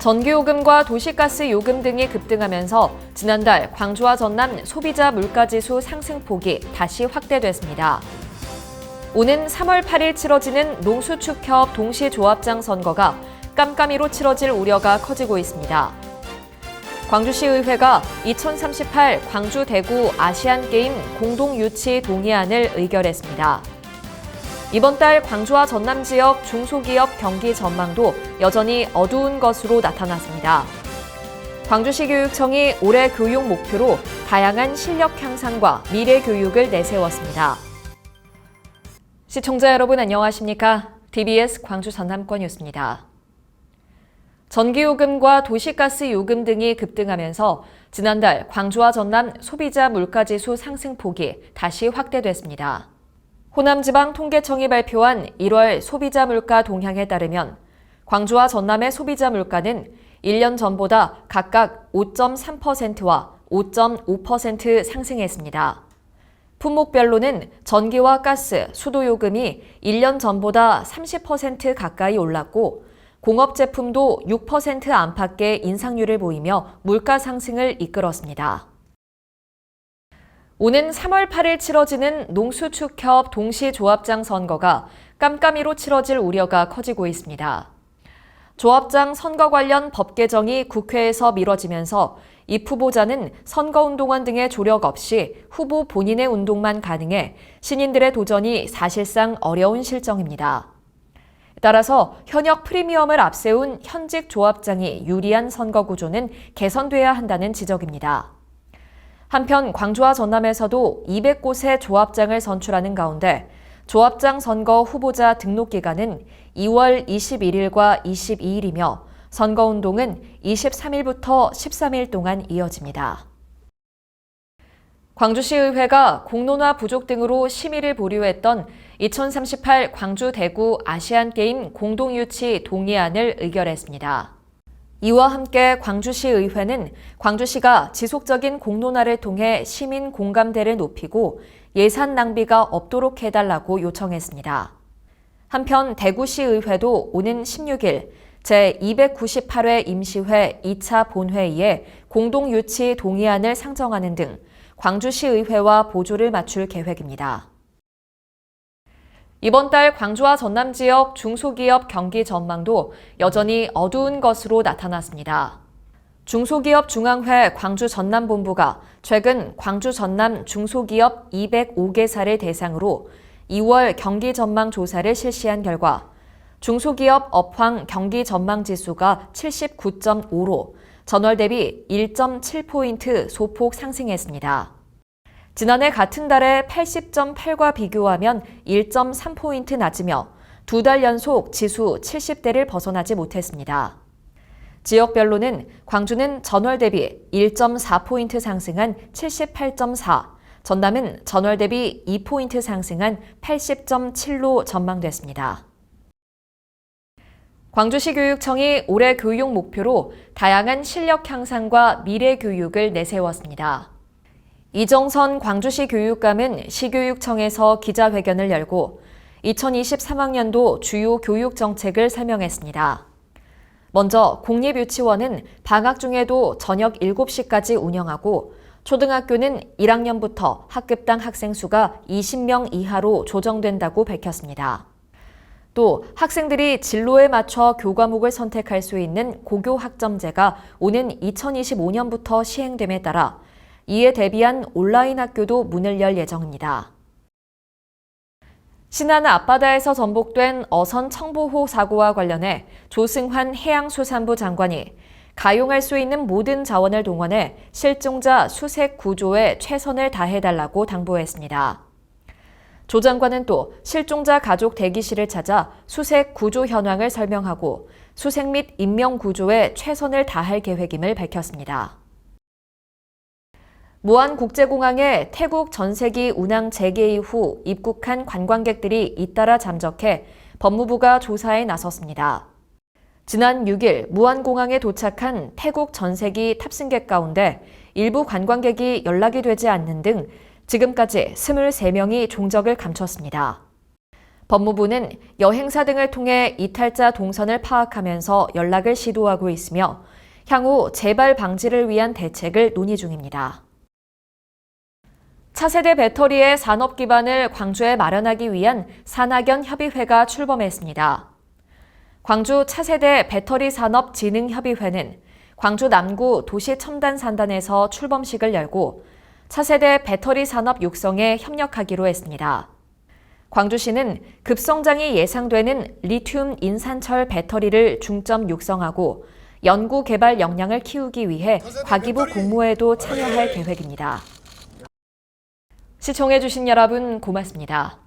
전기요금과 도시가스 요금 등이 급등하면서 지난달 광주와 전남 소비자 물가지수 상승폭이 다시 확대됐습니다. 오는 3월 8일 치러지는 농수축협 동시조합장 선거가 깜깜이로 치러질 우려가 커지고 있습니다. 광주시의회가 2038 광주 대구 아시안게임 공동유치 동의안을 의결했습니다. 이번 달 광주와 전남 지역 중소기업 경기 전망도 여전히 어두운 것으로 나타났습니다. 광주시 교육청이 올해 교육 목표로 다양한 실력 향상과 미래 교육을 내세웠습니다. 시청자 여러분 안녕하십니까? TBS 광주 전남권 뉴스입니다. 전기요금과 도시가스 요금 등이 급등하면서 지난달 광주와 전남 소비자 물가지수 상승폭이 다시 확대됐습니다. 호남지방통계청이 발표한 1월 소비자 물가 동향에 따르면 광주와 전남의 소비자 물가는 1년 전보다 각각 5.3%와 5.5% 상승했습니다. 품목별로는 전기와 가스, 수도요금이 1년 전보다 30% 가까이 올랐고 공업제품도 6% 안팎의 인상률을 보이며 물가 상승을 이끌었습니다. 오는 3월 8일 치러지는 농수축협 동시조합장 선거가 깜깜이로 치러질 우려가 커지고 있습니다. 조합장 선거 관련 법 개정이 국회에서 미뤄지면서 입 후보자는 선거운동원 등의 조력 없이 후보 본인의 운동만 가능해 신인들의 도전이 사실상 어려운 실정입니다. 따라서 현역 프리미엄을 앞세운 현직 조합장이 유리한 선거 구조는 개선돼야 한다는 지적입니다. 한편 광주와 전남에서도 200곳의 조합장을 선출하는 가운데 조합장 선거 후보자 등록 기간은 2월 21일과 22일이며 선거운동은 23일부터 13일 동안 이어집니다. 광주시의회가 공론화 부족 등으로 심의를 보류했던 2038 광주 대구 아시안게임 공동유치 동의안을 의결했습니다. 이와 함께 광주시의회는 광주시가 지속적인 공론화를 통해 시민 공감대를 높이고 예산 낭비가 없도록 해달라고 요청했습니다. 한편 대구시의회도 오는 16일 제298회 임시회 2차 본회의에 공동유치 동의안을 상정하는 등 광주시의회와 보조를 맞출 계획입니다. 이번 달 광주와 전남 지역 중소기업 경기 전망도 여전히 어두운 것으로 나타났습니다. 중소기업 중앙회 광주 전남본부가 최근 광주 전남 중소기업 205개사를 대상으로 2월 경기 전망 조사를 실시한 결과 중소기업 업황 경기 전망 지수가 79.5로 전월 대비 1.7포인트 소폭 상승했습니다. 지난해 같은 달의 80.8과 비교하면 1.3포인트 낮으며 두 달 연속 지수 70대를 벗어나지 못했습니다. 지역별로는 광주는 전월 대비 1.4포인트 상승한 78.4, 전남은 전월 대비 2포인트 상승한 80.7로 전망됐습니다. 광주시 교육청이 올해 교육 목표로 다양한 실력 향상과 미래 교육을 내세웠습니다. 이정선 광주시 교육감은 시교육청에서 기자회견을 열고 2023학년도 주요 교육 정책을 설명했습니다. 먼저 공립유치원은 방학 중에도 저녁 7시까지 운영하고 초등학교는 1학년부터 학급당 학생 수가 20명 이하로 조정된다고 밝혔습니다. 또 학생들이 진로에 맞춰 교과목을 선택할 수 있는 고교학점제가 오는 2025년부터 시행됨에 따라 이에 대비한 온라인 학교도 문을 열 예정입니다. 신안 앞바다에서 전복된 어선 청보호 사고와 관련해 조승환 해양수산부 장관이 가용할 수 있는 모든 자원을 동원해 실종자 수색 구조에 최선을 다해달라고 당부했습니다. 조 장관은 또 실종자 가족 대기실을 찾아 수색 구조 현황을 설명하고 수색 및 인명 구조에 최선을 다할 계획임을 밝혔습니다. 무안국제공항에 태국 전세기 운항 재개 이후 입국한 관광객들이 잇따라 잠적해 법무부가 조사에 나섰습니다. 지난 6일 무안공항에 도착한 태국 전세기 탑승객 가운데 일부 관광객이 연락이 되지 않는 등 지금까지 23명이 종적을 감췄습니다. 법무부는 여행사 등을 통해 이탈자 동선을 파악하면서 연락을 시도하고 있으며 향후 재발 방지를 위한 대책을 논의 중입니다. 차세대 배터리의 산업 기반을 광주에 마련하기 위한 산학연 협의회가 출범했습니다. 광주 차세대 배터리 산업 진흥협의회는 광주 남구 도시첨단산단에서 출범식을 열고 차세대 배터리 산업 육성에 협력하기로 했습니다. 광주시는 급성장이 예상되는 리튬 인산철 배터리를 중점 육성하고 연구 개발 역량을 키우기 위해 과기부 공모에도 참여할 계획입니다. 시청해주신 여러분 고맙습니다.